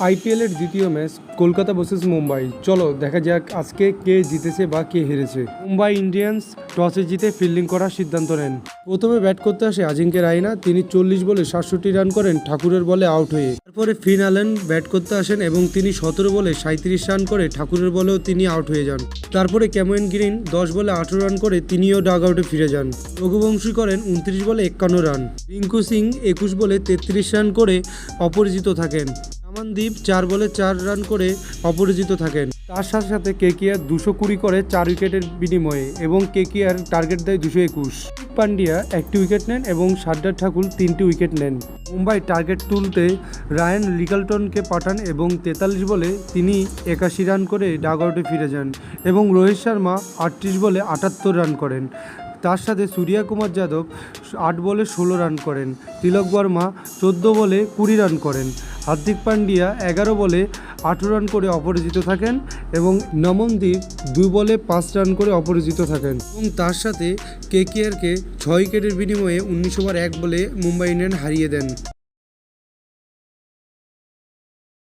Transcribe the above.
আইপিএলের দ্বিতীয় match Kolkata versus Mumbai. চলো দেখা যাক আজকে কে জিতেছে বা কে হেরেছে। মুম্বাই ইন্ডিয়ান্স টসে জিতে ফিল্ডিং করার সিদ্ধান্ত নেন। প্রথমে ব্যাট করতে আসে আজিঙ্কে রায়না। তিনি 40 বলে 67 রান করেন ঠাকুরের বলে আউট হয়ে। তারপরে ফিন অ্যালেন ব্যাট করতে আসেন এবং তিনি 17 বলে 37 রান করে ঠাকুরের বলেও তিনি আউট হয়ে যান। তারপরে ক্যামেরন গ্রিন 10 বলে 18 রান করে তিনিও ডাগ আউটে ফিরে যান। রঘুবংশী করেন 29 বলে 51 রান। রিঙ্কু সিং 21 বলে 33 রান করে অপরাজিত থাকেন। আমনদীপ 4 বলে 4 রান করে অপরাজিত থাকেন। তার সাথে সাথে কেকেআর 220 করে 4 উইকেটের বিনিময়ে এবং কেকেআর টার্গেট দেয় 221। পান্ডিয়া 1টি উইকেট নেন এবং শার্দার ঠাকুর 3টি উইকেট নেন। মুম্বাই টার্গেট তুলতে রায়ান রিকালটনকে পাঠান এবং 43 বলে তিনি 81 রান করে ডাগ আউটে ফিরে যান এবং রোহিত শর্মা 38 বলে 78 রান করেন। তার সাথে সূর্যা কুমার যাদব 8 বলে 16 রান করেন। তিলক বর্মা 14 বলে 20 রান করেন। হার্দিক পান্ডিয়া 11 বলে 18 রান করে অপরাজিত থাকেন এবং নমনদীপ 2 বলে 5 রান করে অপরাজিত থাকেন এবং তার সাথে কেকেআরকে 6 উইকেটের বিনিময়ে 19 ওভার 1 বলে মুম্বাই ইন্ডিয়ান্স হারিয়ে দেন।